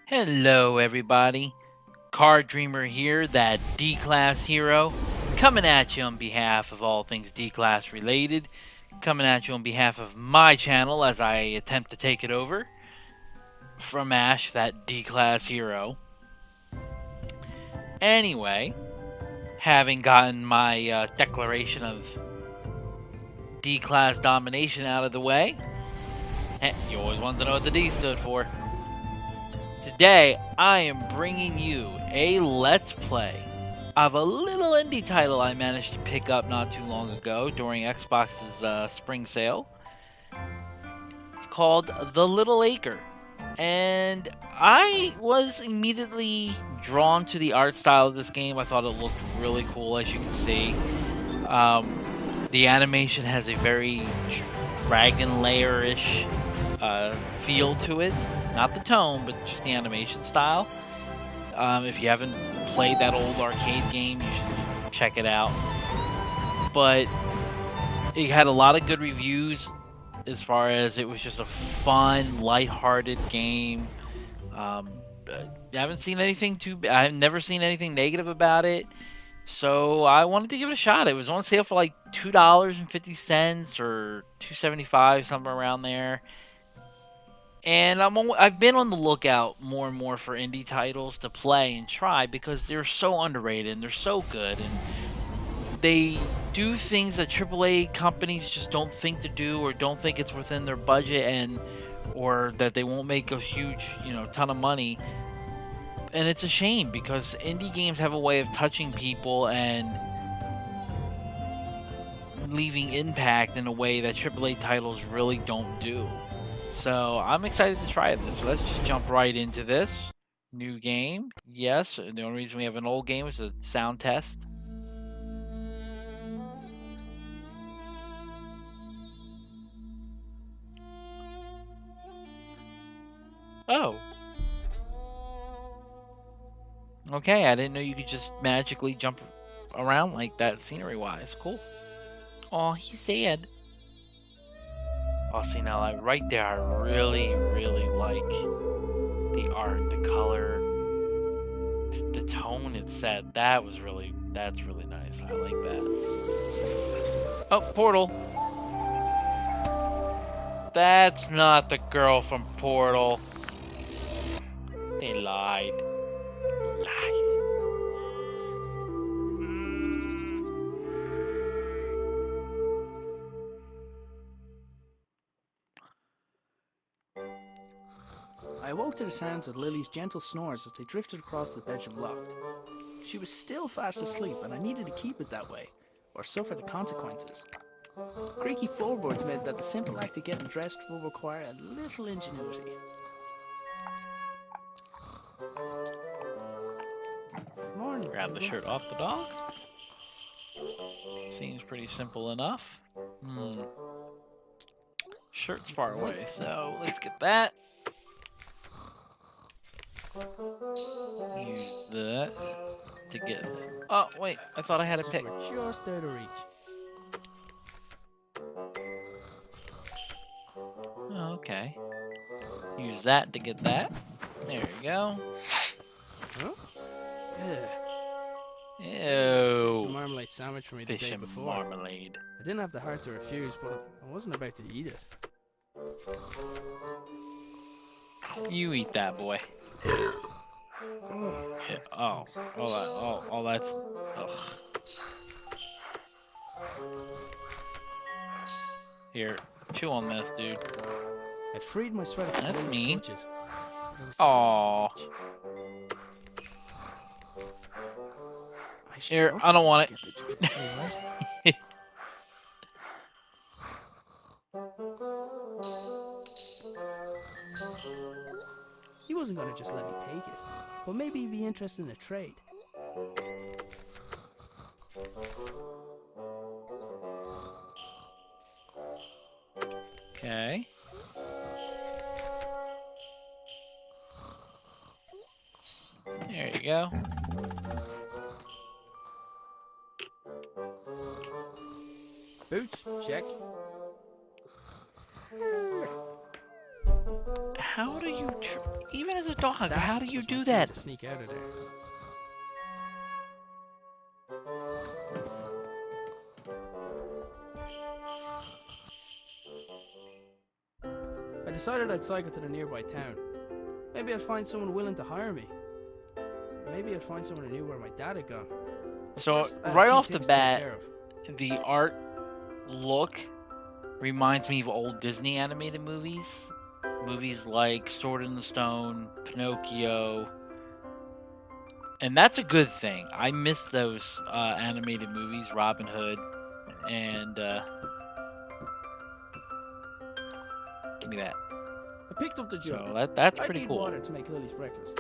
Hello, everybody. Card Dreamer here, that D Class hero, coming at you on behalf of all things D Class related, coming at you on behalf of my channel as I attempt to take it over from Ash, that D Class hero. Anyway, having gotten my declaration of D Class domination out of the way, you always wanted to know what the D stood for. Today, I am bringing you a Let's Play of a little indie title I managed to pick up not too long ago during Xbox's spring sale called The Little Acre. And I was immediately drawn to the art style of this game. I thought it looked really cool, as you can see. The animation has a very Dragon Lair-ish feel to it. Not the tone, but just the animation style. If you haven't played that old arcade game, you should check it out. But it had a lot of good reviews as far as it was just a fun, lighthearted game. I haven't seen anything I've never seen anything negative about it. So I wanted to give it a shot. It was on sale for like $2.50 or $2.75, somewhere around there. And I've been on the lookout more and more for indie titles to play and try because they're so underrated and they're so good, and they do things that AAA companies just don't think to do or don't think it's within their budget, and or that they won't make a huge, ton of money. And it's a shame because indie games have a way of touching people and leaving impact in a way that AAA titles really don't do. So I'm excited to try this. So let's just jump right into this. New game. Yes, the only reason we have an old game is a sound test. Oh. Okay, I didn't know you could just magically jump around like that scenery-wise. Cool. Oh, he's sad. Oh, see, now, like, right there, I really, really like the art, the color, the tone it set. That's really nice. I like that. Oh, portal. That's not the girl from Portal. They lied. Lies. I awoke to the sounds of Lily's gentle snores as they drifted across the bedroom loft. She was still fast asleep, and I needed to keep it that way, or suffer the consequences. Creaky floorboards meant that the simple act of getting dressed will require a little ingenuity. Morning, Grab the baby. shirt off the dog. Seems pretty simple enough. Shirt's far away, so let's get that. Use that to get. Oh wait, I thought I had a pick. We're just out of reach. Oh, okay. Use that to get that. There you go. Huh? Fish Ew. and marmalade sandwich for me the Fish day and before. marmalade. I didn't have the heart to refuse, but I wasn't about to eat it. You eat that, boy. Yeah. Oh, that's. Ugh. Here, chew on this, dude. I'd freed my sweater from That's Lily's mean. clutches. Aw. Here, I don't want it. He wasn't going to just let me take it, but maybe he'd be interested in a trade. Okay. There you go. Boots, check. How do you, even as a dog, how do you was my do cue that? to sneak out of there. I decided I'd cycle to the nearby town. Maybe I'd find someone willing to hire me. Maybe I'd find someone who knew where my dad had gone. So First, I had a right few off the things to take bat, care of. the art look reminds me of old Disney animated movies. Movies like Sword in the Stone, Pinocchio, and that's a good thing. I miss those animated movies, Robin Hood, and give me that. I picked up the jug. So that's I'd pretty need cool. water to make Lily's breakfast.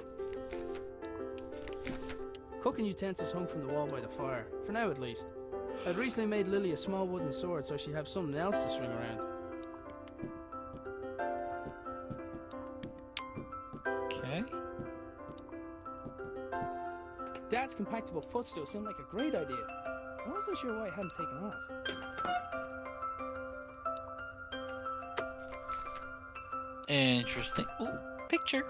Cooking utensils hung from the wall by the fire, for now at least. I'd recently made Lily a small wooden sword so she'd have something else to swing around. Okay. Dad's compactable footstool seemed like a great idea. I wasn't sure why it hadn't taken off. Interesting. Ooh, picture.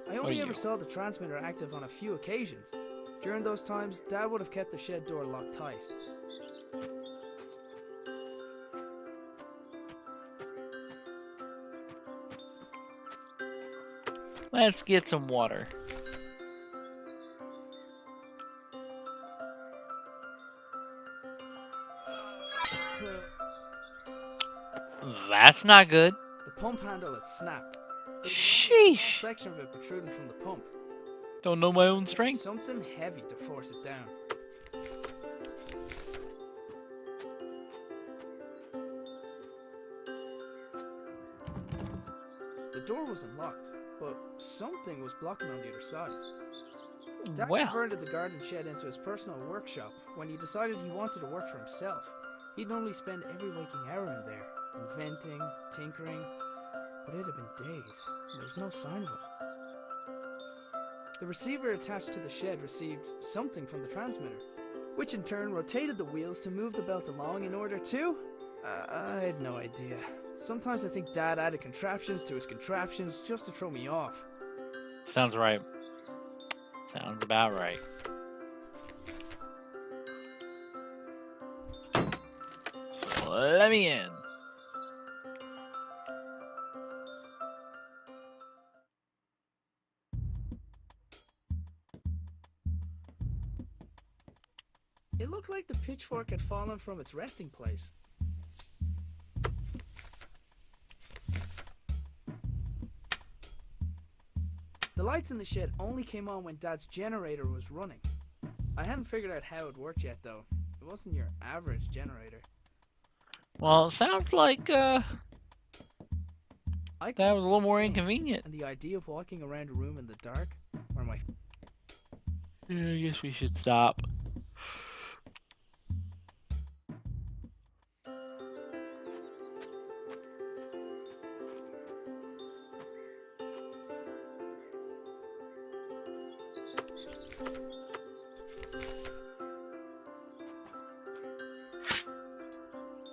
I only ever saw the transmitter active on a few occasions. During those times, Dad would have kept the shed door locked tight. Let's get some water. That's not good. The pump handle had snapped. A Sheesh. section of it protruding from the pump. Don't know my own strength. Something heavy to force it down. The door wasn't locked, but something was blocking on the other side. Dad Well, converted the garden shed into his personal workshop when he decided he wanted to work for himself. He'd normally spend every waking hour in there, inventing, tinkering, but it had been days, and there was no sign of him. The receiver attached to the shed received something from the transmitter, which in turn rotated the wheels to move the belt along in order to... I had no idea. Sometimes I think Dad added contraptions to his contraptions just to throw me off. sounds right. Sounds about right. So let me in. It looked like the pitchfork had fallen from its resting place. The lights in the shed only came on when Dad's generator was running. I hadn't figured out how it worked yet, though. It wasn't your average generator. Well, it sounds like that I was a little more couldn't see inconvenient. and the idea of walking around a room in the dark, where my... Yeah, I guess we should stop.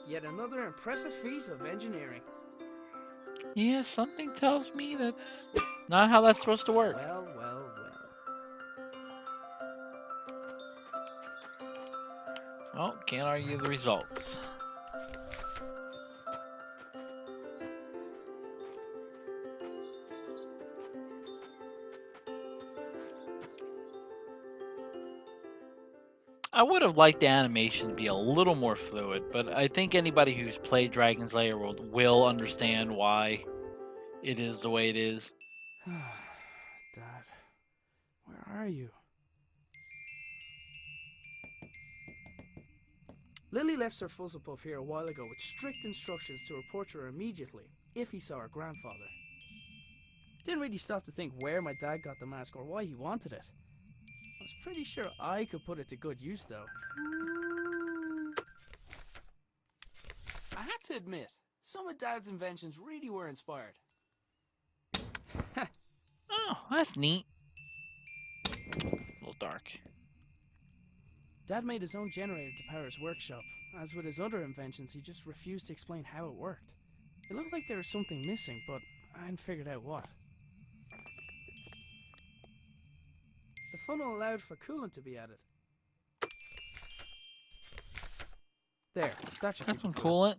Yet another impressive feat of engineering. Yeah, something tells me that's not how that's supposed to work. Well, well, well. Well, can't argue the results. I would have liked the animation to be a little more fluid, but I think anybody who's played Dragon's Lair World will understand why it is the way it is. Dad, where are you? Lily left Sir Fuzzlepuff here a while ago with strict instructions to report to her immediately if he saw her grandfather. Didn't really stop to think where my dad got the mask or why he wanted it. I was pretty sure I could put it to good use, though. I had to admit, some of Dad's inventions really were inspired. Oh, that's neat. A little dark. Dad made his own generator to power his workshop. As with his other inventions, he just refused to explain how it worked. It looked like there was something missing, but I hadn't figured out what. The funnel allowed for coolant to be added. There, that should Got keep some it cool. coolant.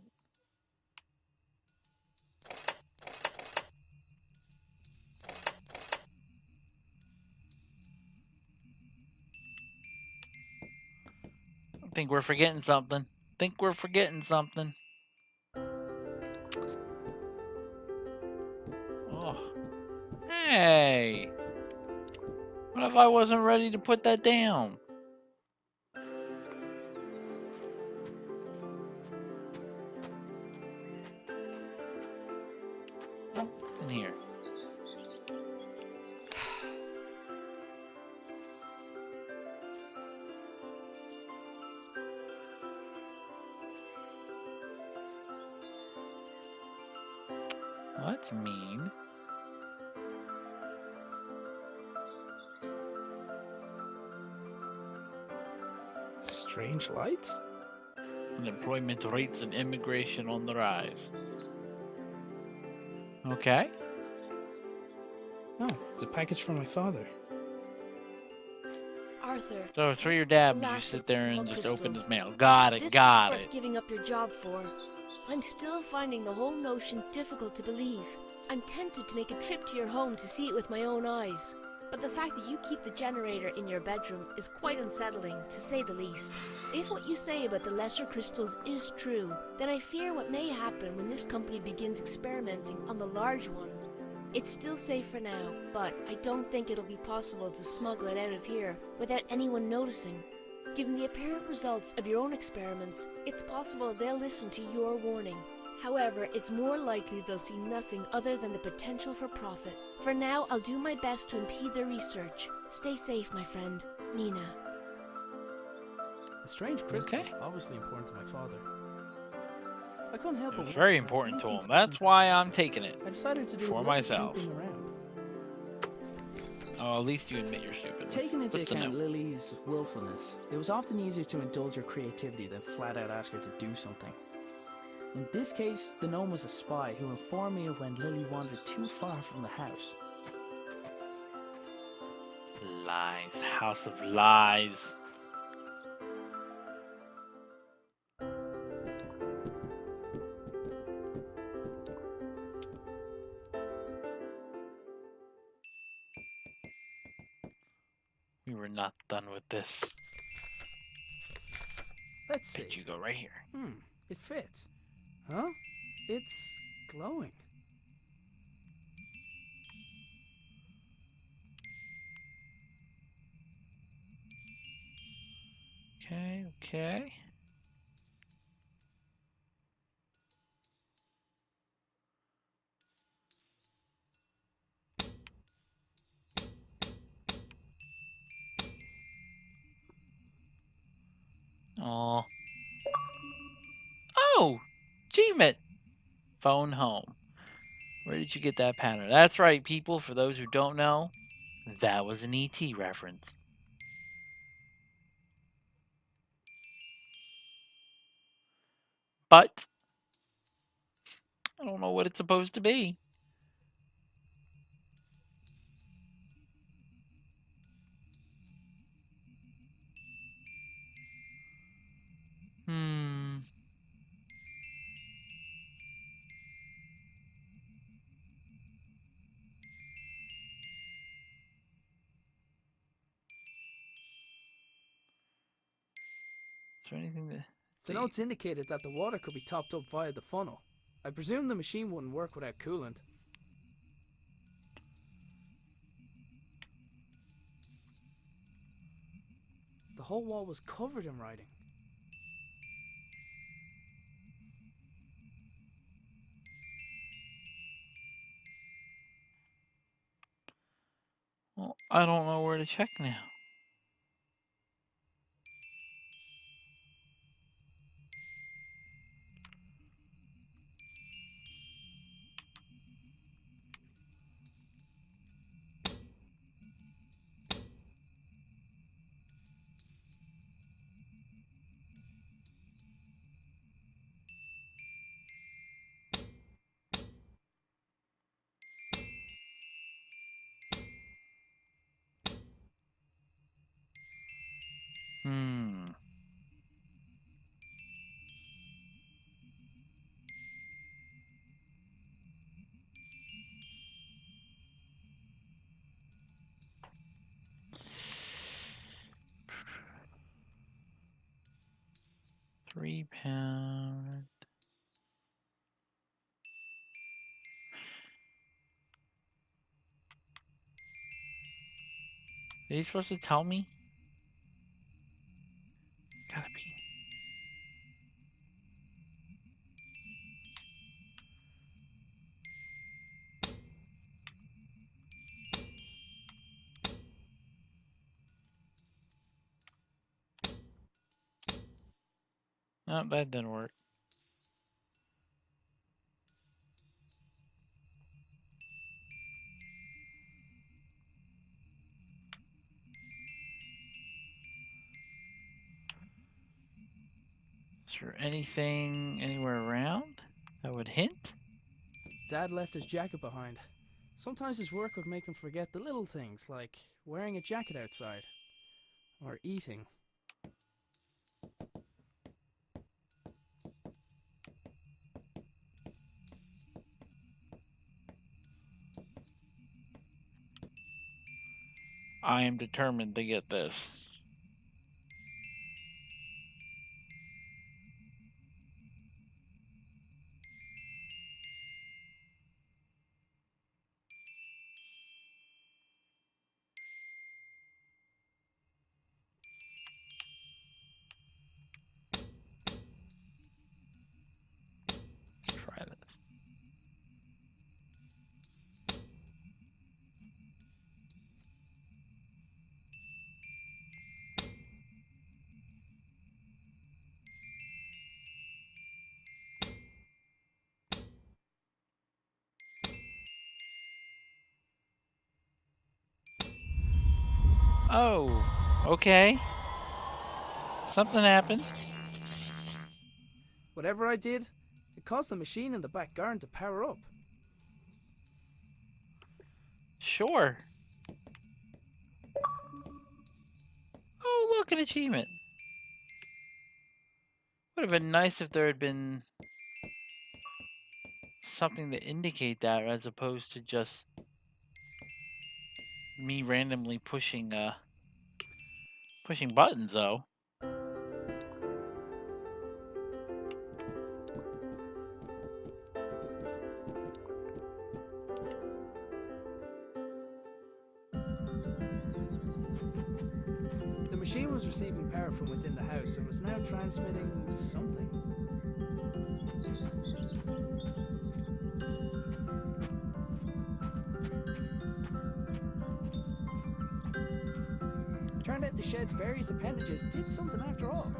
I think we're forgetting something. Oh, hey. What if I wasn't ready to put that down? Oh, in here. Well, that's mean. Strange lights? Unemployment rates and immigration on the rise. Okay. Oh, it's a package from my father. Arthur. So it's for your this is dad, the but you last sit of the there and smug just open crystals. his mail. Got This it, was got worth it. giving up your job for. I'm still finding the whole notion difficult to believe. I'm tempted to make a trip to your home to see it with my own eyes. But the fact that you keep the generator in your bedroom is quite unsettling, to say the least. If what you say about the lesser crystals is true, then I fear what may happen when this company begins experimenting on the large one. It's still safe for now, but I don't think it'll be possible to smuggle it out of here without anyone noticing. Given the apparent results of your own experiments, it's possible they'll listen to your warning. However, it's more likely they'll see nothing other than the potential for profit. For now, I'll do my best to impede their research. Stay safe, my friend. Nina. The strange crystal was Okay. obviously important to my father. I couldn't help It but was wonder very if I had important to anything him. do with That's why I'm research. taking it. I decided to do For a little myself. snooping around. Oh, at least you admit you're stupid. Taking into What's the account note? Lily's willfulness, it was often easier to indulge her creativity than flat out ask her to do something. In this case, the gnome was a spy who informed me of when Lily wandered too far from the house. Lies. House of lies. We were not done with this. Let's see. Did you go right here? It fits. Huh? It's glowing. Okay, okay. Oh. Oh! Achievement! Phone home. Where did you get that pattern? That's right, people. For those who don't know, that was an ET reference. But I don't know what it's supposed to be. Hmm. Is there anything to The see? notes indicated that the water could be topped up via the funnel. I presume the machine wouldn't work without coolant. The whole wall was covered in writing. Well, I don't know where to check now. 3 pound. Are you supposed to tell me? Gotta be. Oh, that didn't work. Is there anything anywhere around that would hint? Dad left his jacket behind. Sometimes his work would make him forget the little things, like wearing a jacket outside. Or eating. I am determined to get this. Let's try this. Oh, okay. Something happened. Whatever I did, it caused the machine in the back garden to power up. Sure. Oh, look, an achievement. Would have been nice if there had been something to indicate that as opposed to just me randomly pushing buttons though. The machine was receiving power from within the house and was now transmitting something. Turned out the shed's various appendages did something after all.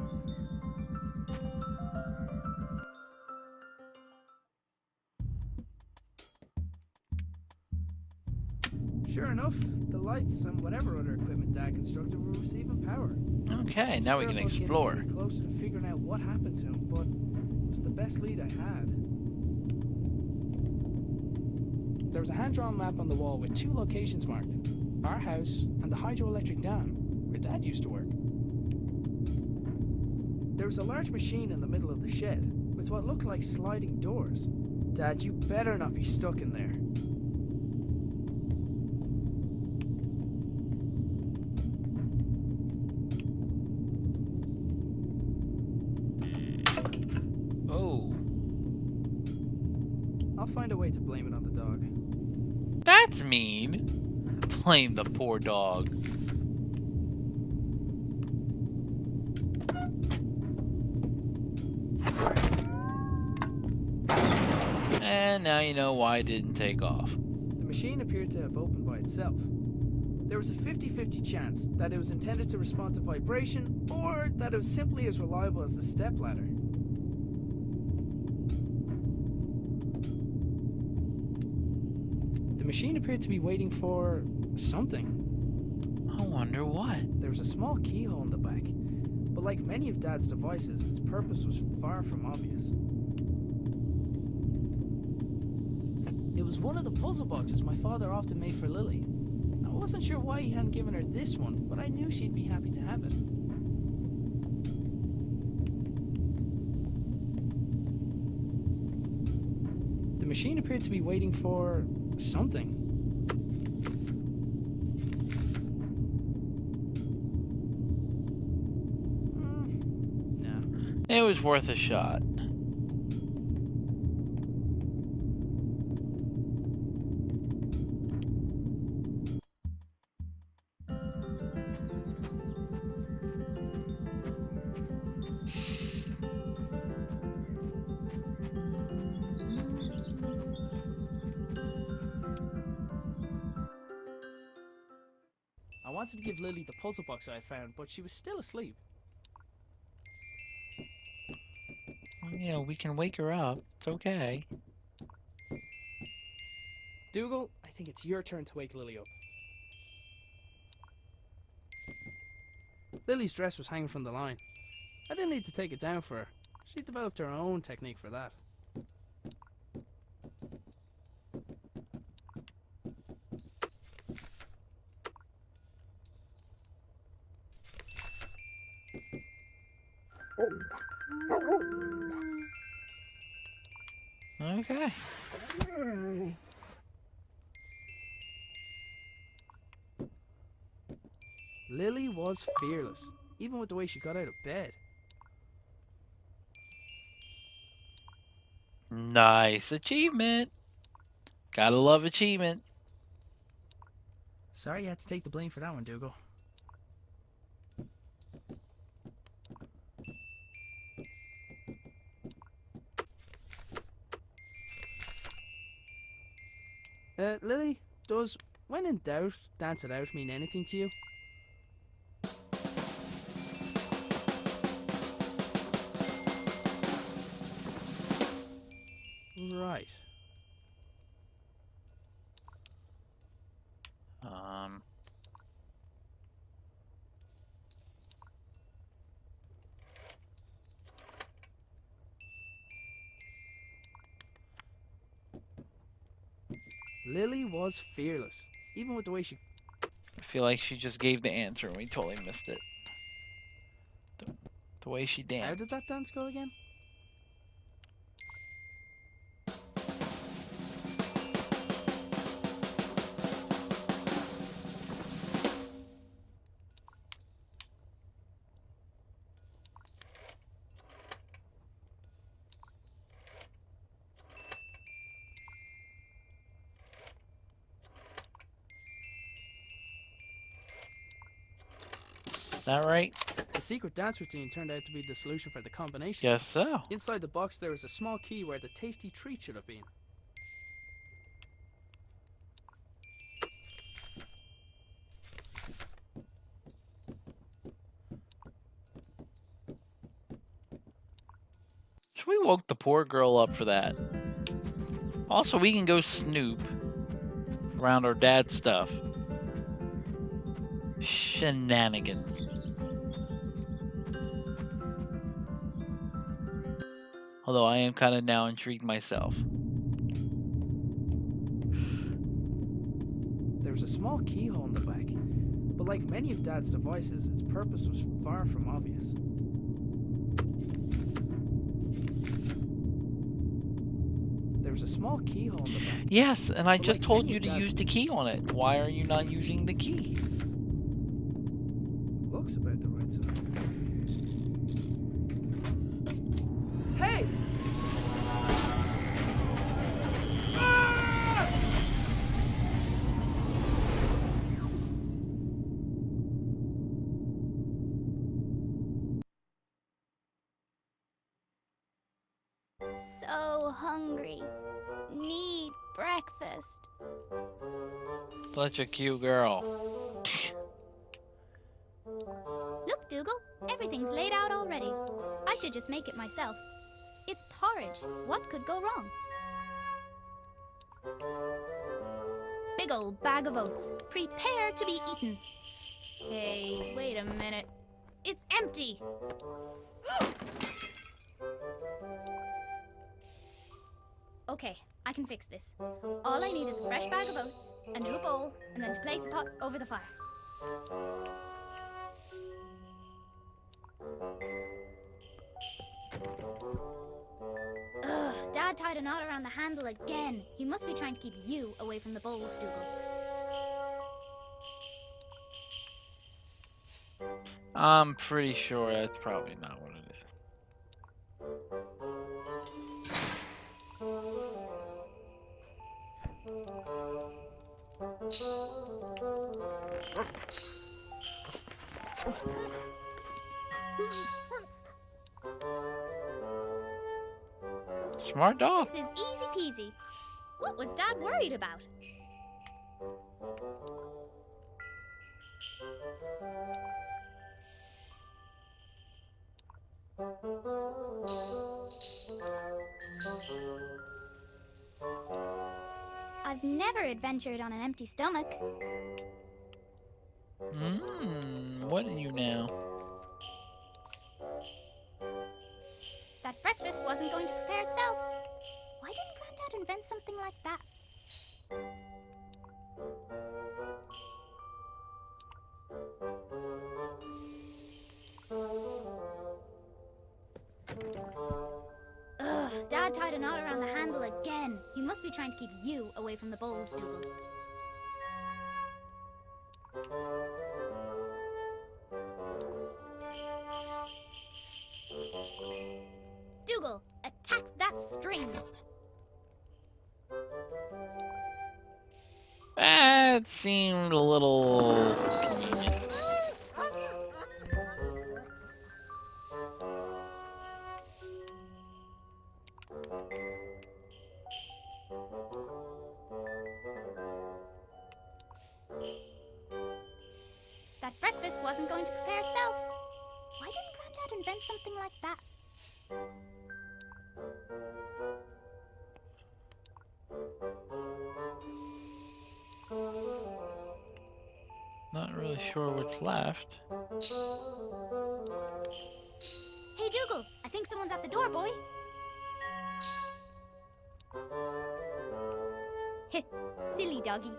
Sure enough, the lights and whatever other equipment Dad constructed were receiving power. Okay, now we can explore. Getting closer to figuring out what happened to him, but it was the best lead I had. There was a hand-drawn map on the wall with 2 locations marked: our house and the hydroelectric dam, where Dad used to work. There was a large machine in the middle of the shed, with what looked like sliding doors. Dad, you better not be stuck in there. Oh, I'll find a way to blame it on the dog. that's mean. Blame the poor dog. And now you know why it didn't take off. The machine appeared to have opened by itself. There was a 50-50 chance that it was intended to respond to vibration, or that it was simply as reliable as the stepladder. The machine appeared to be waiting for something. I wonder what. There was a small keyhole in the back, but like many of Dad's devices, its purpose was far from obvious. It was one of the puzzle boxes my father often made for Lily. I wasn't sure why he hadn't given her this one, but I knew she'd be happy to have it. The machine appeared to be waiting for something. No. It was worth a shot. I wanted to give Lily the puzzle box I had found, but she was still asleep. Well, yeah, we can wake her up. It's okay. Dougal, I think it's your turn to wake Lily up. Lily's dress was hanging from the line. I didn't need to take it down for her. She developed her own technique for that. Okay. Lily was fearless, even with the way she got out of bed. Nice achievement. Gotta love achievement. Sorry you had to take the blame for that one, Dougal. Lily, does when in doubt, dance it out mean anything to you? Right. Um. Lily was fearless, even with the way she... I feel like she just gave the answer and we totally missed it. The way she How danced. did that dance go again? Is that right? The secret dance routine turned out to be the solution for the combination. Guess so. Inside the box there was a small key where the tasty treat should have been. So we woke the poor girl up for that. Also, we can go snoop around our dad's stuff. Shenanigans. Although I am kind of now intrigued myself. There was a small keyhole in the back, but like many of Dad's devices, its purpose was far from obvious. There was a small keyhole in the back. Yes, and I But just like told many you of to Dad's- use the key on it. Why are you not using the key? Looks about the right size. Hey! Ah! So hungry. Need breakfast. Such a cute girl. Look, Dougal, everything's laid out already. I should just make it myself. It's porridge. What could go wrong? Big old bag of oats. Prepare to be eaten. Hey, wait a minute. It's empty. Okay, I can fix this. All I need is a fresh bag of oats, a new bowl, and then to place a pot over the fire. Ugh, Dad tied a knot around the handle again. He must be trying to keep you away from the bowls, Dougal. I'm pretty sure that's probably not what it is. Smart dog. This is easy peasy. What was Dad worried about? I've never adventured on an empty stomach. What do you know? That breakfast wasn't going to prepare itself. Why didn't Granddad invent something like that? Ugh, Dad tied a knot around the handle again. He must be trying to keep you away from the bowls, Dougal. Dougal, attack that string. That seemed a little convenient. That breakfast wasn't going to prepare itself. Why didn't Granddad invent something like that? Not really sure what's left. Hey, Dougal, I think someone's at the door, boy. Heh, silly doggy.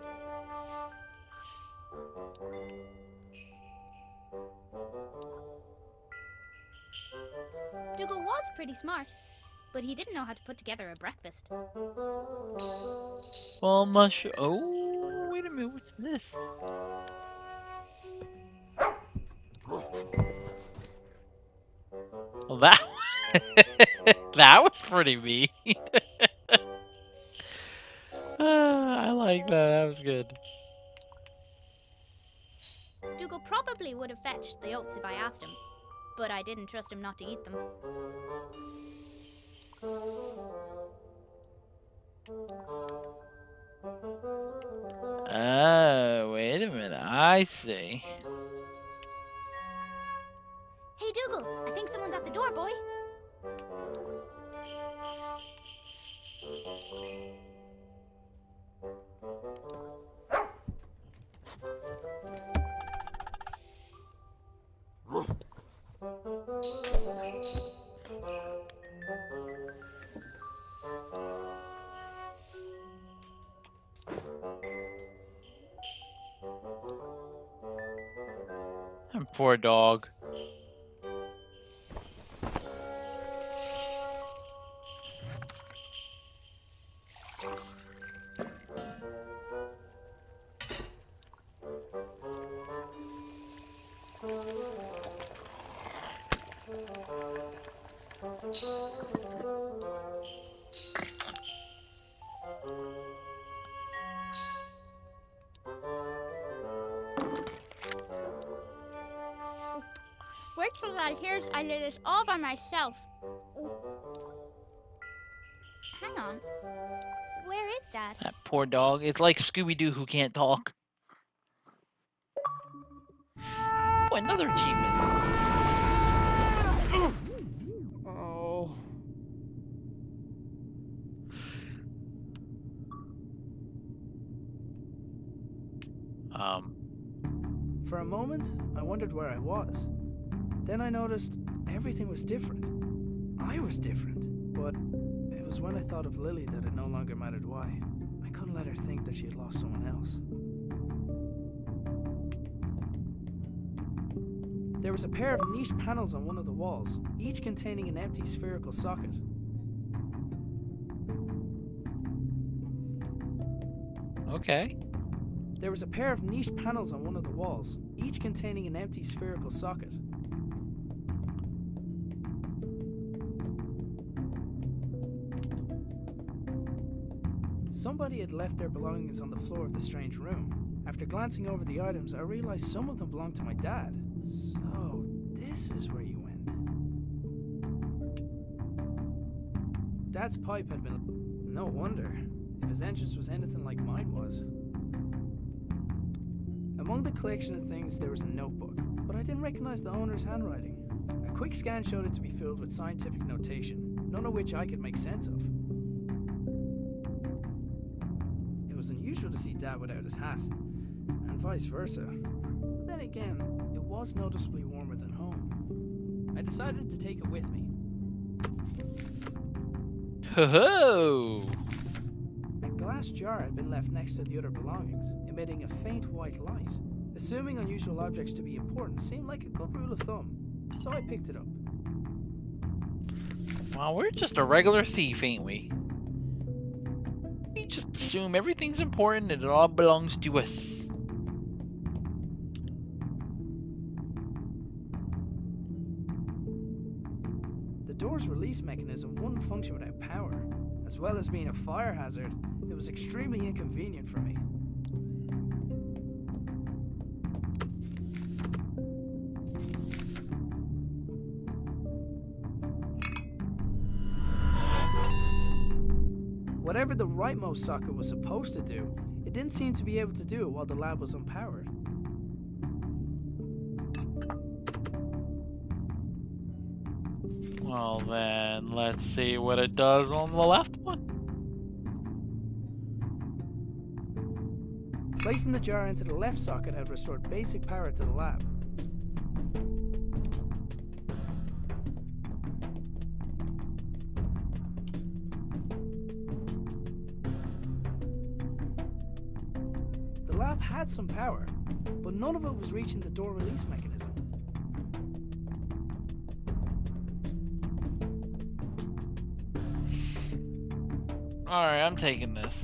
Dougal was pretty smart, but he didn't know how to put together a breakfast. Well, oh, wait a minute, what's this? Well, that that was pretty mean. I like that. That was good. Dougal probably would have fetched the oats if I asked him, but I didn't trust him not to eat them. Oh, wait a minute. I see. Hey, Dougal, I think someone's at the door, boy. Poor dog. Wait till Dad hears I did this all by myself. Hang on. Where is Dad? That poor dog. It's like Scooby-Doo who can't talk. Oh, another achievement. Oh. For a moment, I wondered where I was. Then I noticed everything was different. I was different. But it was when I thought of Lily that it no longer mattered why. I couldn't let her think that she had lost someone else. There was a pair of niche panels on one of the walls, each containing an empty spherical socket. Okay. There was a pair of niche panels on one of the walls, each containing an empty spherical socket. Somebody had left their belongings on the floor of the strange room. After glancing over the items, I realized some of them belonged to my dad. So, this is where you went. Dad's pipe had been... No wonder, if his entrance was anything like mine was. Among the collection of things, there was a notebook, but I didn't recognize the owner's handwriting. A quick scan showed it to be filled with scientific notation, none of which I could make sense of. It was unusual to see Dad without his hat, and vice versa. But then again, it was noticeably warmer than home. I decided to take it with me. Ho-ho! A glass jar had been left next to the other belongings, emitting a faint white light. Assuming unusual objects to be important seemed like a good rule of thumb, so I picked it up. Well, we're just a regular thief, ain't we? We just assume everything's important and it all belongs to us. The door's release mechanism wouldn't function without power. As well as being a fire hazard, it was extremely inconvenient for me. Whatever the rightmost socket was supposed to do, it didn't seem to be able to do it while the lab was unpowered. Well then, let's see what it does on the left one. Placing the jar into the left socket had restored basic power to the lab. The lab had some power, but none of it was reaching the door release mechanism. Alright, I'm taking this.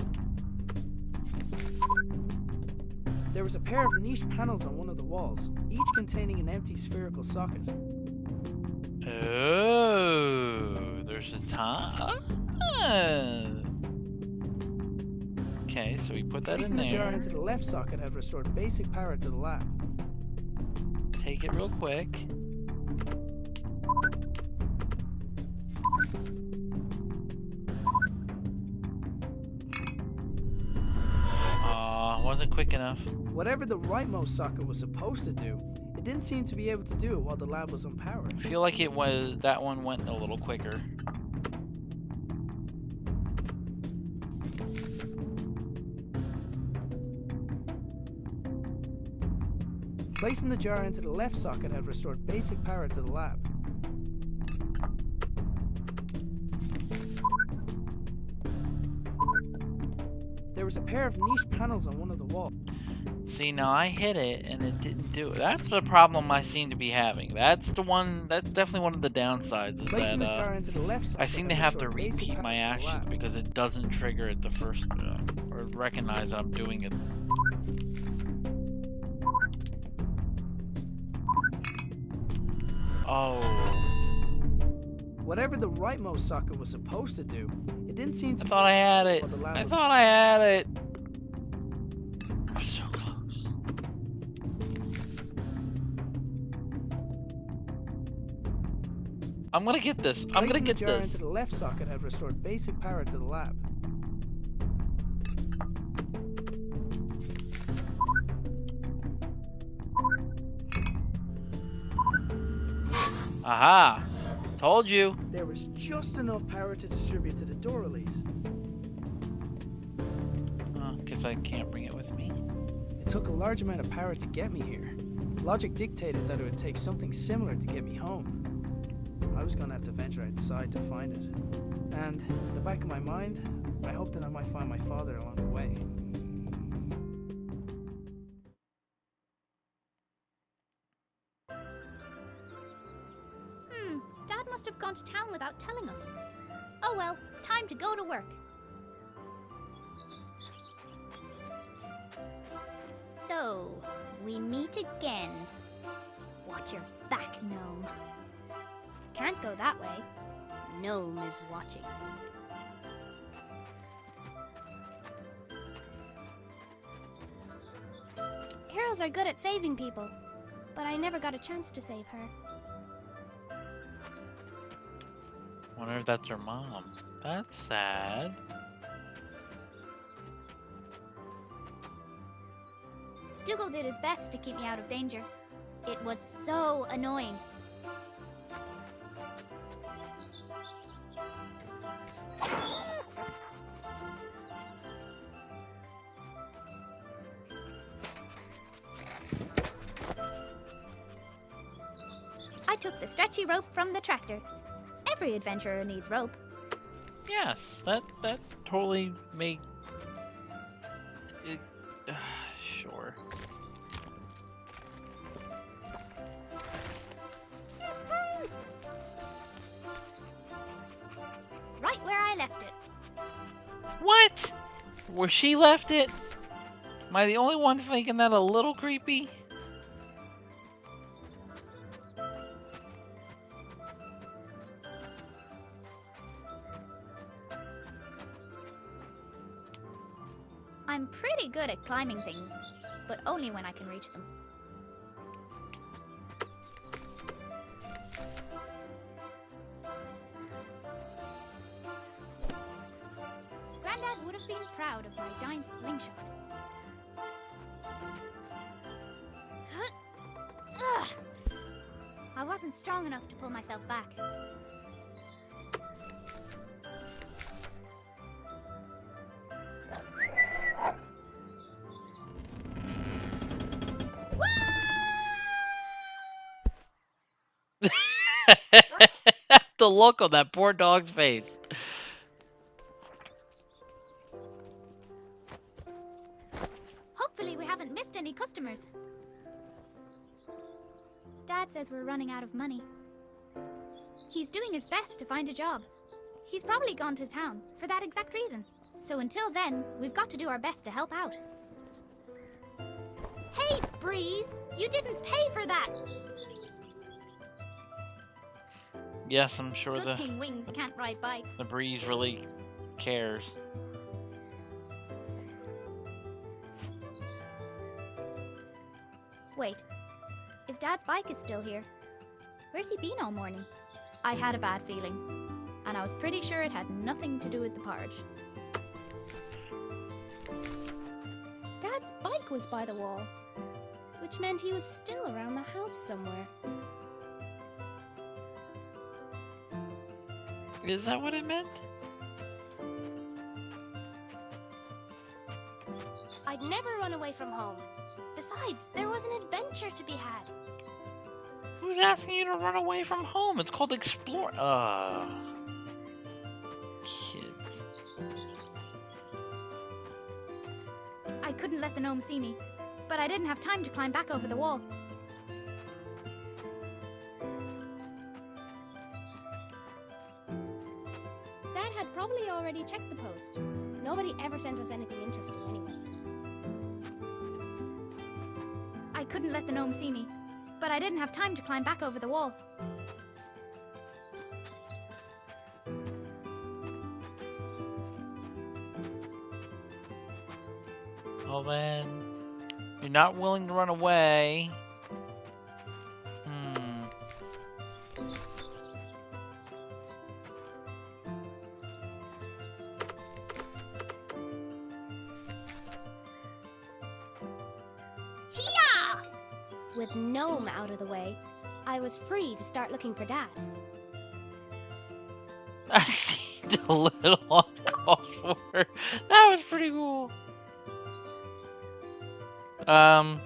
There was a pair of niche panels on one of the walls, each containing an empty spherical socket. Oh, there's a time. Okay, so we put that Placing in the jar there. into the left socket had restored basic power to the lab. Take it real quick. Wasn't quick enough. Whatever the rightmost socket was supposed to do, it didn't seem to be able to do it while the lab was unpowered. I feel like it was that one went a little quicker. Placing the jar into the left socket had restored basic power to the lab. There was a pair of niche panels on one of the walls. See, now I hit it and it didn't do it. That's the problem I seem to be having. That's definitely one of the downsides is Placing the that jar into the left socket I seem to had have to restored basic repeat power my to the actions lab. because it doesn't trigger it the first, or recognize that I'm doing it. Oh. Whatever the rightmost socket was supposed to do, it didn't seem to I thought I had it. while the lab I was thought I had it. I'm so close. I'm gonna get this. I'm gonna Placing get the jar this. into the left socket had restored basic power to the lab. Aha! Told you. There was just enough power to distribute to the door release. Guess I can't bring it with me. It took a large amount of power to get me here. Logic dictated that it would take something similar to get me home. I was gonna have to venture outside to find it. And in the back of my mind, I hoped that I might find my father along the way. Dad must have gone to town without telling us. Oh well, time to go to work. So, we meet again. Watch your back, Gnome. Can't go that way. Gnome is watching. girls are good at saving people, but I never got a chance to save her. Wonder if that's her mom. That's sad. Dougal did his best to keep me out of danger. It was so annoying. I took the stretchy rope from the tractor. Every adventurer needs rope. Yes, that totally made it. Sure. Right where I left it. What? Where she left it? Am I the only one thinking that a little creepy? I'm pretty good at climbing things, but only when I can reach them. Grandad would have been proud of my giant slingshot. Ugh. I wasn't strong enough to pull myself back. The look on that poor dog's face. Hopefully we haven't missed any customers. Dad says we're running out of money. He's doing his best to find a job. He's probably gone to town for that exact reason. So until then, we've got to do our best to help out. Hey, Breeze! You didn't pay for that! Yes, I'm sure Good thing Wings can't ride bikes. the breeze really cares. Wait, if Dad's bike is still here, where's he been all morning? I had a bad feeling, and I was pretty sure it had nothing to do with the porridge. Dad's bike was by the wall, which meant he was still around the house somewhere. Is that what it meant? I'd never run away from home. Besides, there was an adventure to be had. Who's asking you to run away from home? It's called explore. Kids. I couldn't let the gnome see me, but I didn't have time to climb back over the wall. Dad had probably already checked the post. Nobody ever sent us anything interesting anyway. I couldn't let the gnome see me, but I didn't have time to climb back over the wall. Well then, you're not willing to run away. With Gnome out of the way, I was free to start looking for Dad. I see the little uncalled for. That was pretty cool. No.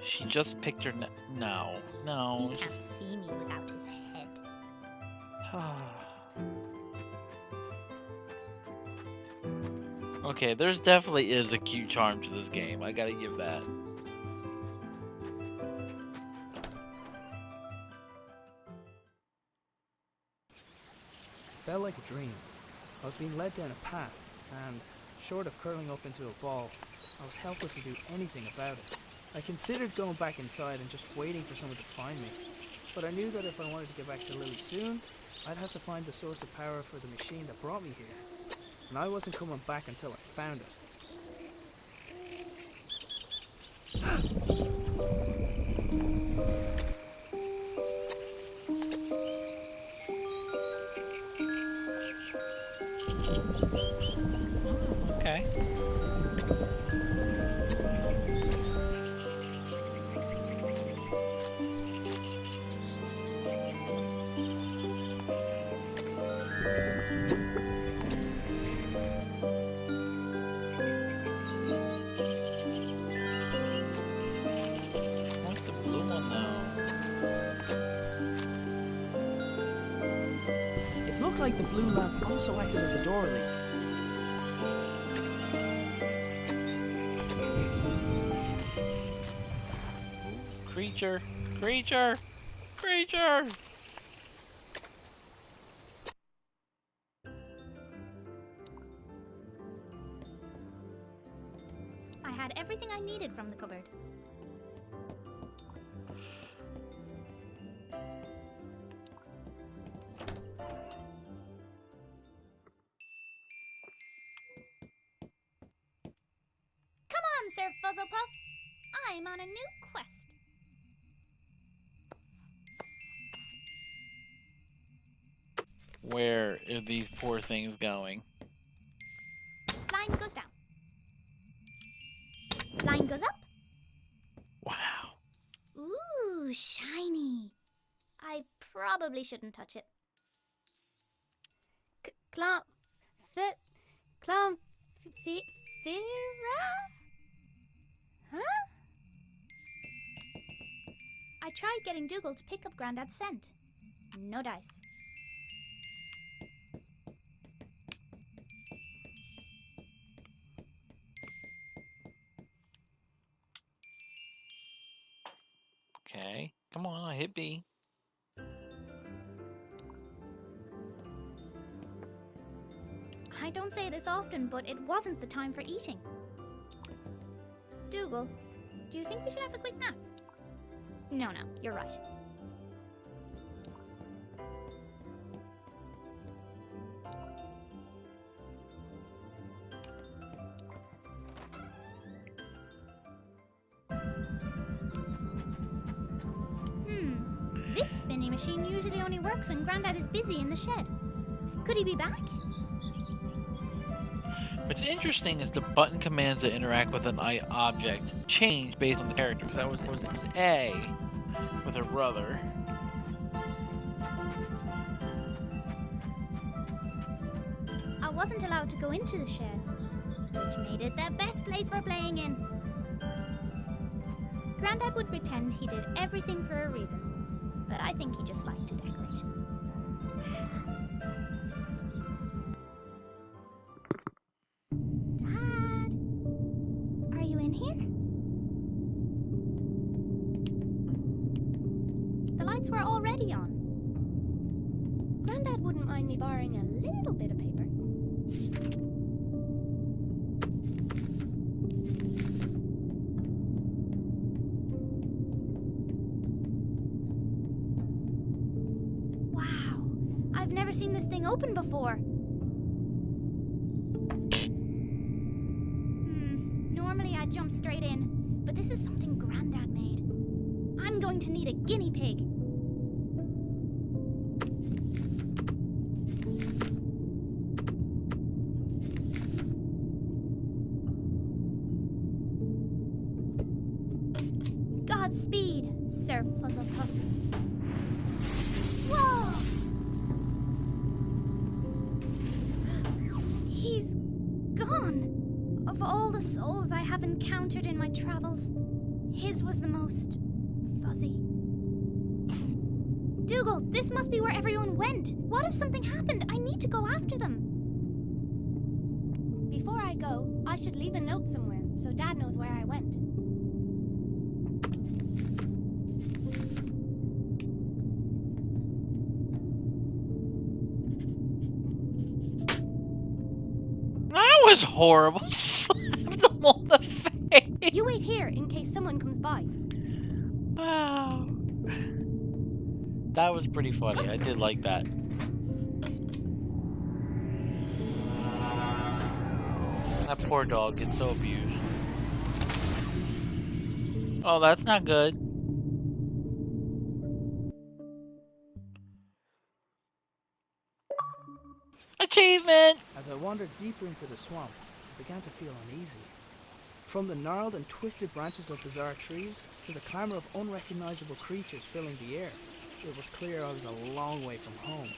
She just picked her. No. He can't see me without his head. Okay, there's definitely is a cute charm to this game. I gotta give that. Felt like a dream. I was being led down a path, and short of curling up into a ball, I was helpless to do anything about it. I considered going back inside and just waiting for someone to find me, but I knew that if I wanted to get back to Lily soon, I'd have to find the source of power for the machine that brought me here, and I wasn't coming back until I found it. like the blue lamp also acted as a door release. Creature! Creature! Creature! I had everything I needed from the cupboard. Come on, Sir Fuzzlepuff. I'm on a new quest. Where are these poor things going? Line goes down. Line goes up. Wow. Ooh, shiny. I probably shouldn't touch it. Clam... Fira? Huh? I tried getting Dougal to pick up Grandad's scent. No dice. Okay. Come on, I hit B. I don't say this often, but it wasn't the time for eating. Dougal, do you think we should have a quick nap? No, you're right. This spinning machine usually only works when Grandad is busy in the shed. Could he be back? What's interesting is the button commands that interact with an object change based on the characters. It was A with her brother. I wasn't allowed to go into the shed, which made it the best place for playing in. Grandad would pretend he did everything for a reason, but I think he just liked to decorate. Dad, are you in here? The lights were already on. Grandad wouldn't mind me borrowing a little bit of paper. Wow, I've never seen this thing open before. Normally I'd jump straight in, but this is something Grandad made. I'm going to need a guinea pig. Godspeed, Sir Fuzzlepuff. Whoa! He's gone. Of all the souls I have encountered in my travels, his was the most fuzzy. Dougal, this must be where everyone went. What if something happened? I need to go after them. Before I go, I should leave a note somewhere so Dad knows where I went. That was horrible. Slapped him on the face. You wait here in case someone comes by. Wow. That was pretty funny. I did like that. That poor dog gets so abused. Oh, that's not good. Achievement! As I wandered deeper into the swamp, I began to feel uneasy. From the gnarled and twisted branches of bizarre trees to the clamor of unrecognizable creatures filling the air, it was clear I was a long way from home.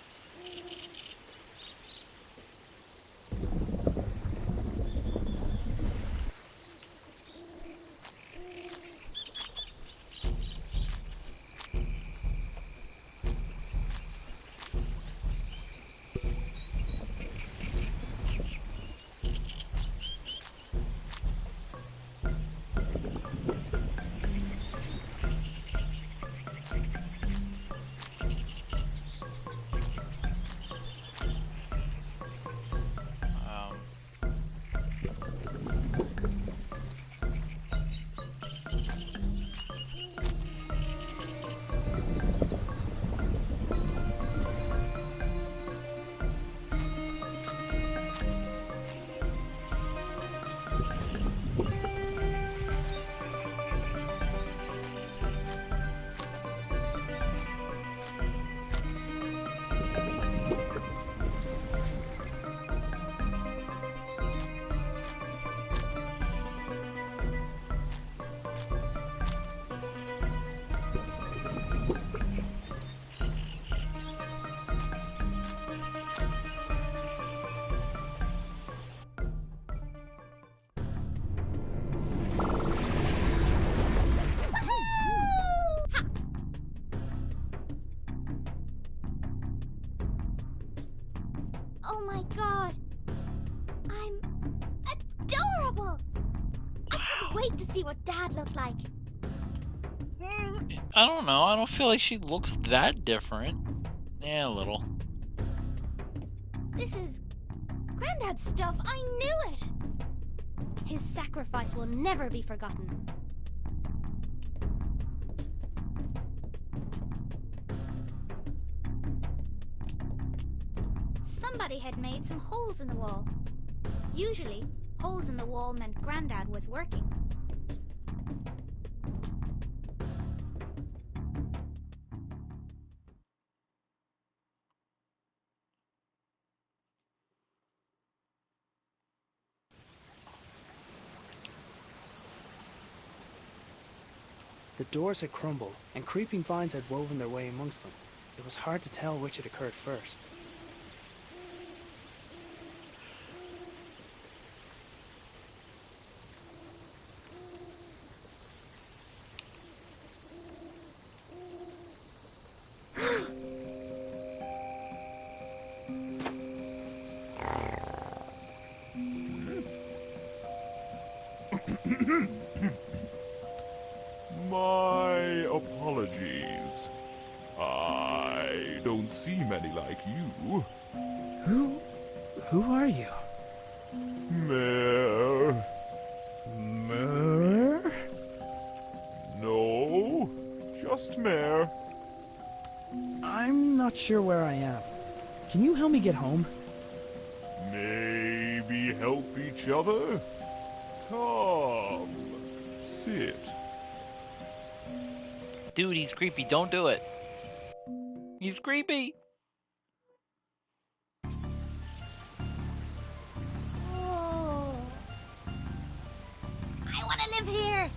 my god! I'm adorable! I couldn't wait to see what Dad looked like. I don't know. I don't feel like she looks that different. Yeah, a little. This is Granddad's stuff. I knew it! His sacrifice will never be forgotten. Somebody had made some holes in the wall. Usually, holes in the wall meant Granddad was working. The doors had crumbled, and creeping vines had woven their way amongst them. It was hard to tell which had occurred first. My apologies. I don't see many like you. Who are you? Mare. Mer? No, just Mare. I'm not sure where I am. Can you help me get home? Maybe help each other? Come, sit. Dude, he's creepy. Don't do it. He's creepy. Oh. I want to live here.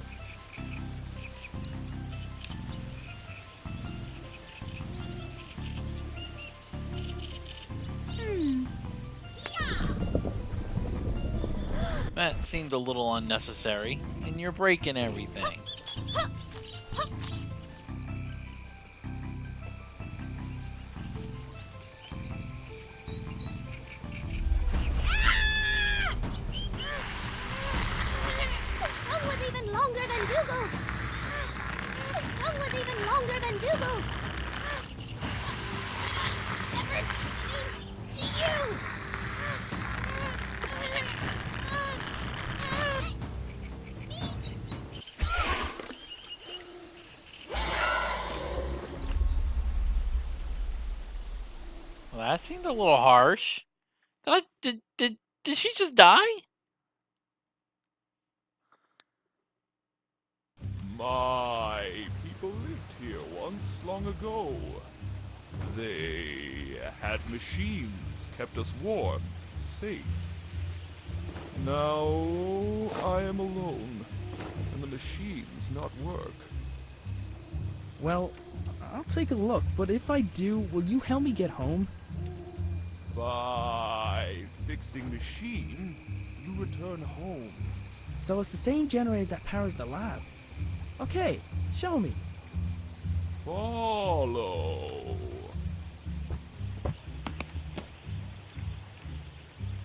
That seemed a little unnecessary, and you're breaking everything. His tongue was even longer than Dougal's. His tongue was even longer than Dougal's. Never do to you. Well, that seemed a little harsh. Did she just die? My people lived here once long ago. They had machines, kept us warm, safe. Now I am alone, and the machines not work. Well, I'll take a look, but if I do, will you help me get home? By fixing machine, you return home. So it's the same generator that powers the lab. Okay, show me. Follow.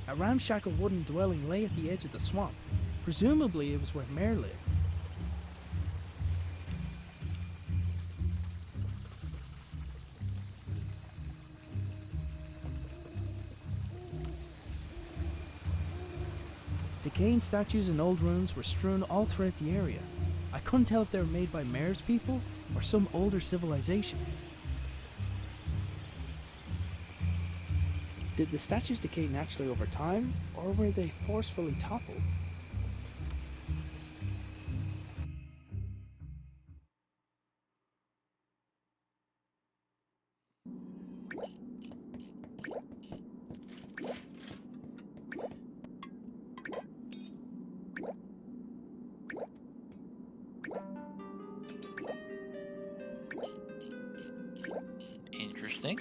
A ramshackle wooden dwelling lay at the edge of the swamp. Presumably it was where Mare lived. Decaying statues and old ruins were strewn all throughout the area. I couldn't tell if they were made by Mare's people or some older civilization. Did the statues decay naturally over time, or were they forcefully toppled? Interesting.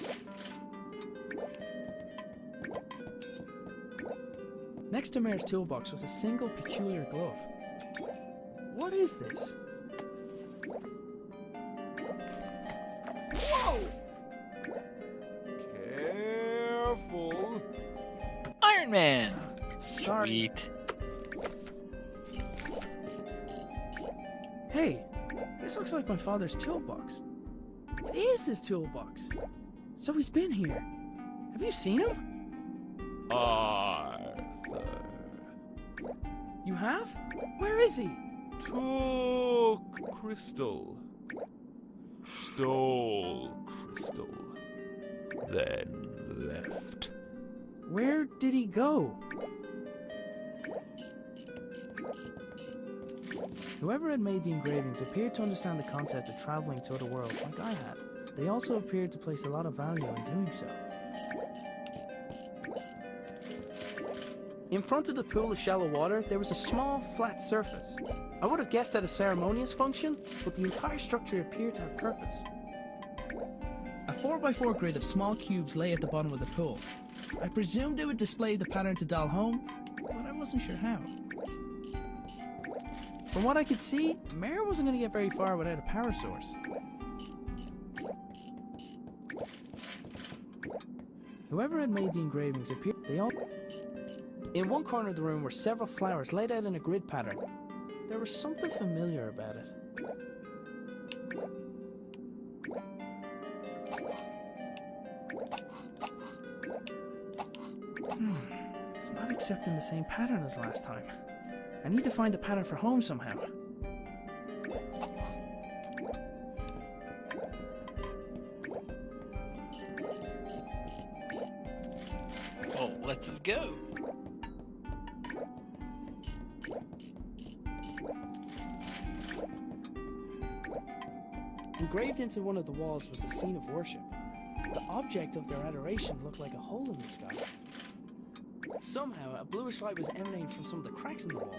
Next to Mare's toolbox was a single peculiar glove. What is this? Careful. Iron Man. Sorry. Sweet. Hey, this looks like my father's toolbox. It is his toolbox. So he's been here. Have you seen him? Arthur. You have? Where is he? Took crystal. Stole crystal. Then left. Where did he go? Whoever had made the engravings appeared to understand the concept of traveling to other worlds like I had. They also appeared to place a lot of value in doing so. In front of the pool of shallow water, there was a small, flat surface. I would have guessed at a ceremonious function, but the entire structure appeared to have purpose. A 4x4 grid of small cubes lay at the bottom of the pool. I presumed it would display the pattern to dial home, but I wasn't sure how. From what I could see, Mare wasn't going to get very far without a power source. Whoever had made the engravings appeared, they all... In one corner of the room were several flowers laid out in a grid pattern. There was something familiar about it. It's not accepting the same pattern as last time. I need to find the pattern for home somehow. Oh, let's just go. Engraved into one of the walls was a scene of worship. The object of their adoration looked like a hole in the sky. Somehow, a bluish light was emanating from some of the cracks in the wall.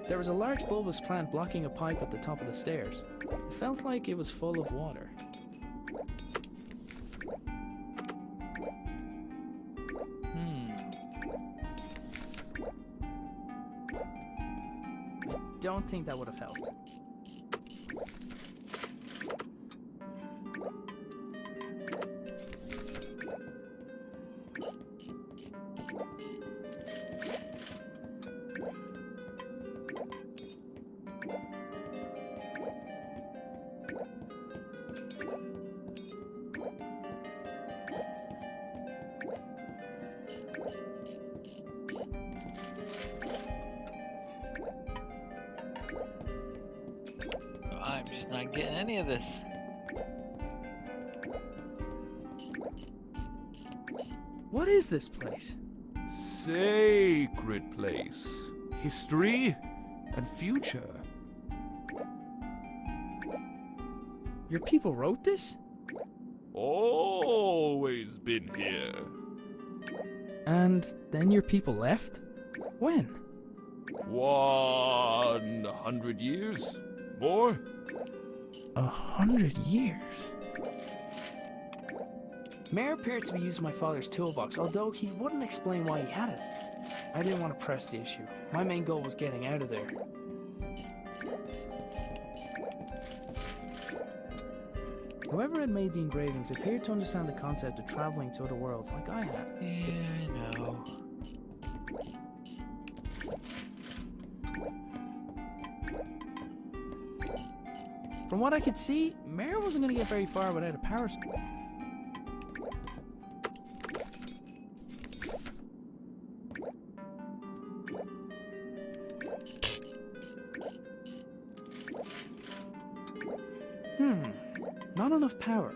There was a large bulbous plant blocking a pipe at the top of the stairs. It felt like it was full of water. I don't think that would have helped. I'm just not getting any of this. What is this place? Sacred place. History and future. Your people wrote this? Always been here. And then your people left? When? 100 years? More? 100 years? Mare appeared to be using my father's toolbox, although he wouldn't explain why he had it. I didn't want to press the issue. My main goal was getting out of there. Whoever had made the engravings appeared to understand the concept of traveling to other worlds like I had. Yeah, I know. From what I could see, Mare wasn't going to get very far without a power source. Not enough power.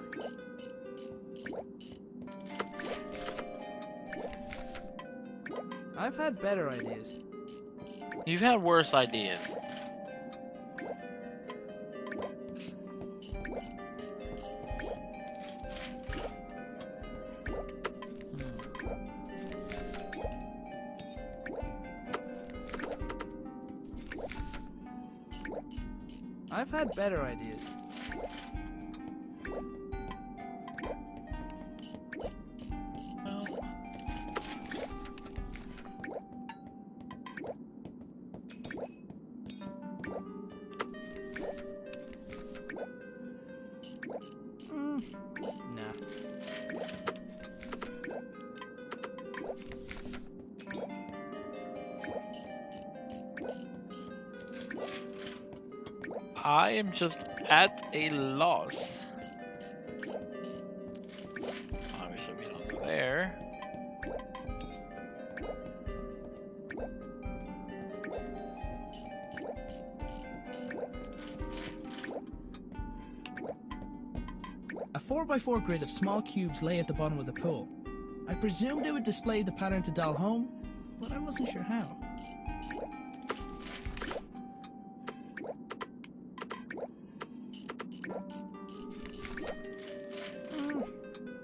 I've had better ideas. You've had worse ideas. I've had better ideas. Well, Nah. I am just at a loss. Obviously, we don't go there. A 4x4 grid of small cubes lay at the bottom of the pool. I presumed it would display the pattern to dial home, but I wasn't sure how.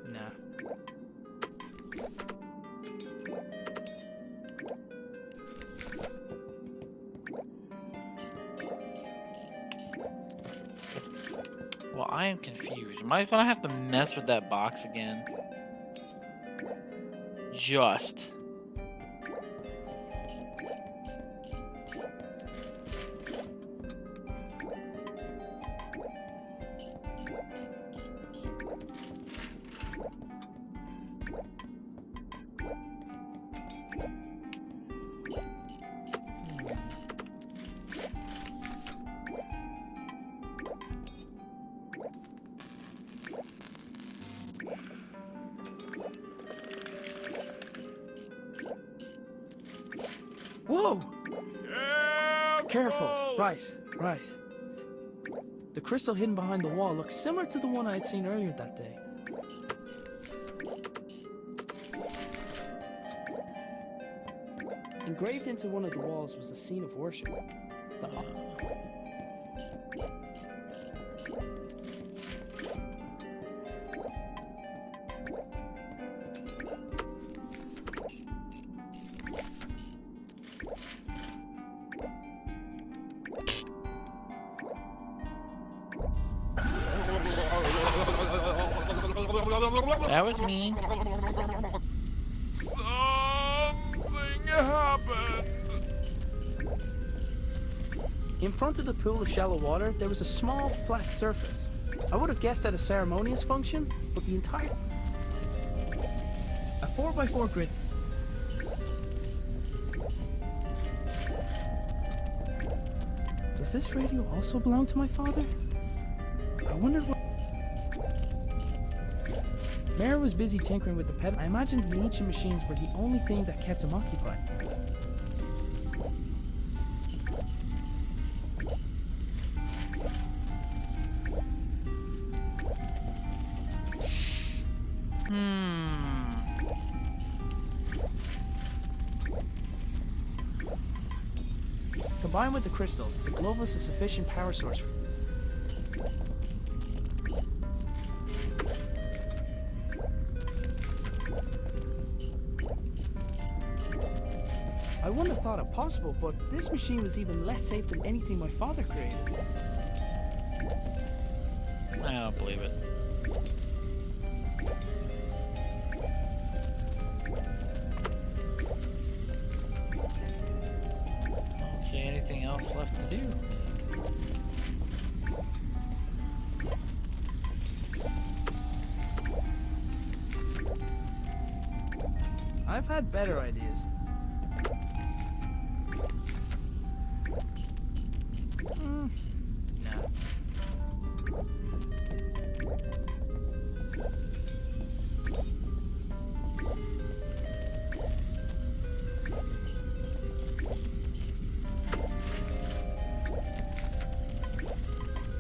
Nah. Well, I am confused. Am I gonna have to mess with that box again? Just. Whoa! Careful! Right. The crystal hidden behind the wall looks similar to the one I had seen earlier that day. Engraved into one of the walls was a scene of worship. The That was me. Something happened. In front of the pool of shallow water, there was a small, flat surface. I would have guessed at a ceremonious function, but the entire... A 4x4 grid... Does this radio also belong to my father? I wondered what... Mare was busy tinkering with the pedal. I imagined the ancient machines were the only thing that kept him occupied. Combined with the crystal, the glove was a sufficient power source. I wouldn't have thought it possible, but this machine was even less safe than anything my father created. I don't believe it. I don't see anything else left to do. I've had better ideas. Nah.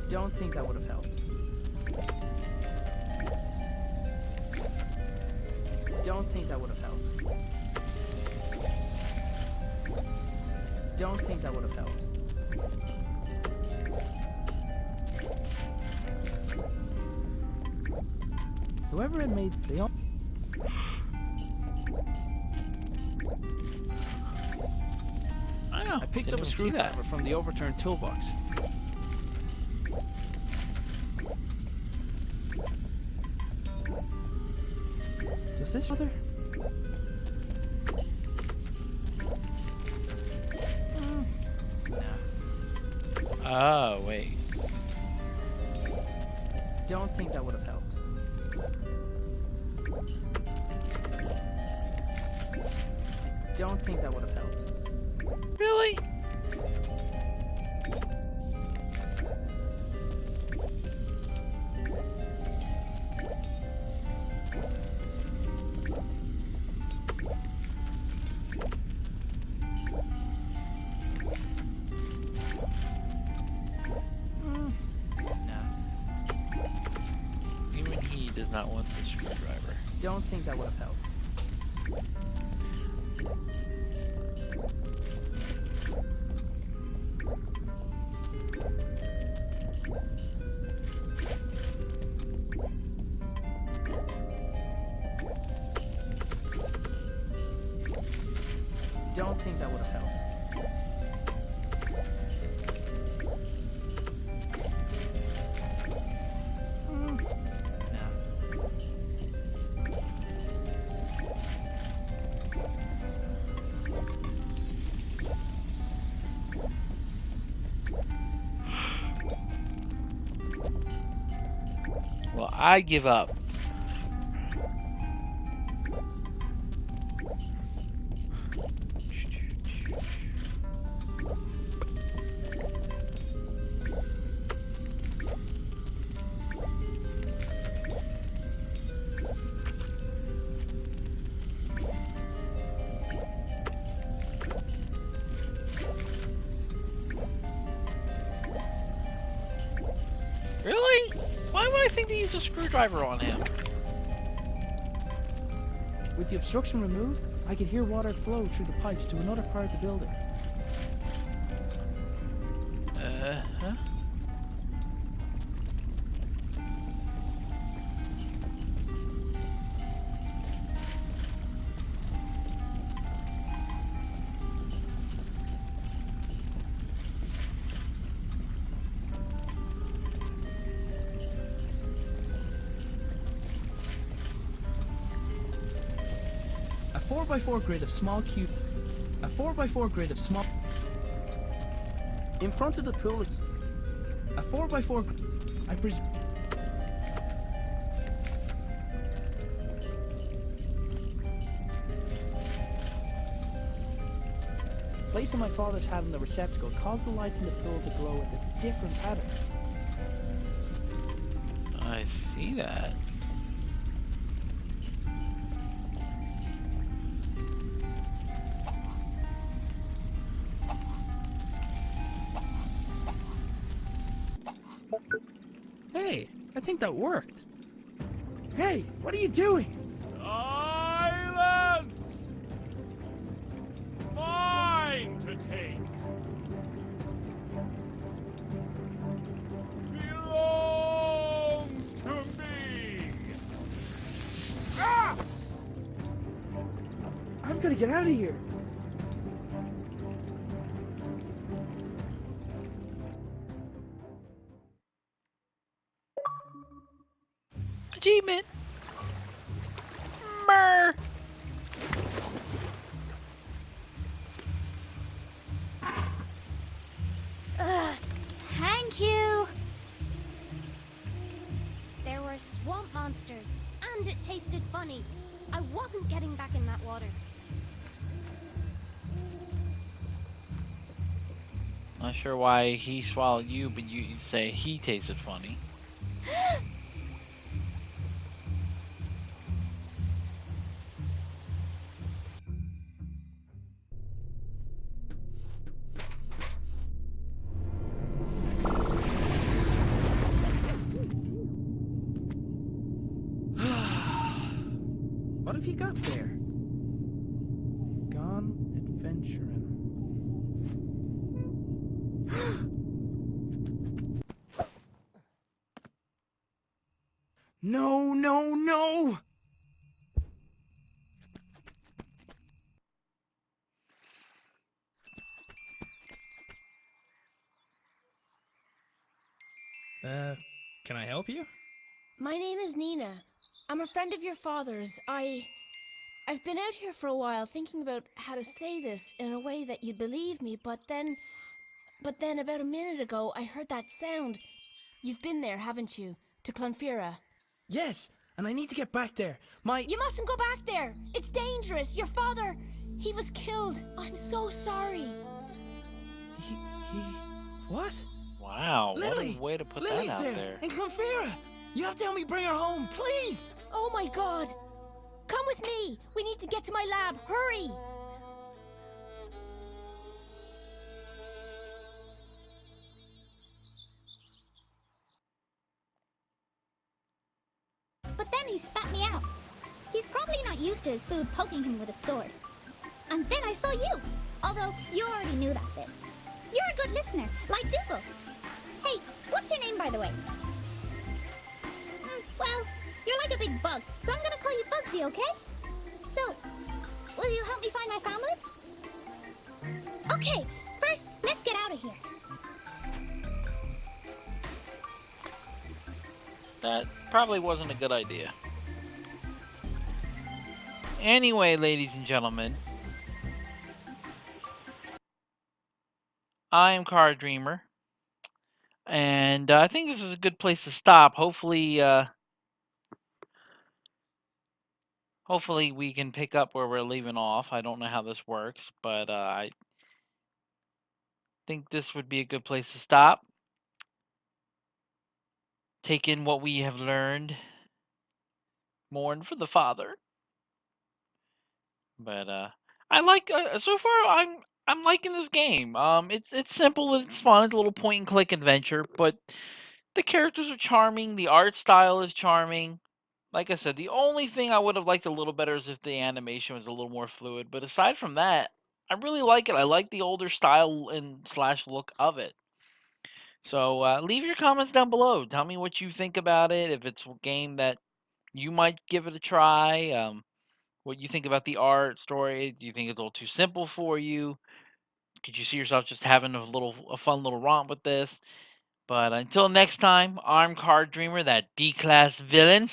Don't think that would have helped. Don't think that would have helped. Don't think that would have helped. Whoever had made the... I I picked up a screwdriver from the overturned toolbox. Was this mother? No. Oh, wait. Don't think that would have helped. I don't think that would have helped. Really? No. Even he does not want the screwdriver. Don't think that would have helped. Don't think that would have helped. No. Well, I give up. Really? Why would I think to use a screwdriver on him? With the obstruction removed, I could hear water flow through the pipes to another part of the building. Huh? A 4x4 grid of small cube. A 4x4 grid of small. In front of the pool is a 4x4. I presume. Placing my father's hat in the receptacle caused the lights in the pool to glow with a different pattern. I see that. Hey, I think that worked. Hey, what are you doing? Silence! Mine to take. Belongs to me. Ah! I'm gonna get out of here. Achievement. Mer. Thank you! There were swamp monsters, and it tasted funny. I wasn't getting back in that water. Not sure why he swallowed you, but you say he tasted funny. What have you got there? Gone adventuring. No, no, no! Can I help you? My name is Nina. I'm a friend of your father's. I I've been out here for a while thinking about how to say this in a way that you'd believe me, but then about a minute ago I heard that sound. You've been there, haven't you? To Clonfera. Yes, and I need to get back there. You mustn't go back there! It's dangerous! Your father, he was killed! I'm so sorry! He... What? Wow, Lily! what a way to put Lily's that out there! there. In Clonfera! You have to help me bring her home, please! Oh my god! Come with me! We need to get to my lab! Hurry! But then he spat me out. He's probably not used to his food poking him with a sword. And then I saw you, although you already knew that bit. You're a good listener, like Dougal. Hey, what's your name, by the way? Well, you're like a big bug, so I'm gonna call you Bugsy, okay? So, will you help me find my family? Okay, first, let's get out of here. That probably wasn't a good idea. Anyway, ladies and gentlemen, I am Car Dreamer, and I think this is a good place to stop. Hopefully we can pick up where we're leaving off. I don't know how this works, but I think this would be a good place to stop. Take in what we have learned. Mourn for the father. But I like so far. I'm liking this game. It's simple. It's fun. It's a little point and click adventure, but the characters are charming. The art style is charming. Like I said, the only thing I would have liked a little better is if the animation was a little more fluid. But aside from that, I really like it. I like the older style and slash look of it. So leave your comments down below. Tell me what you think about it. If it's a game that you might give it a try. What you think about the art, story. Do you think it's a little too simple for you? Could you see yourself just having a fun little romp with this? But until next time, I'm Card Dreamer, that D-class villain.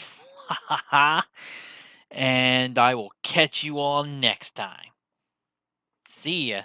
And I will catch you all next time. See ya.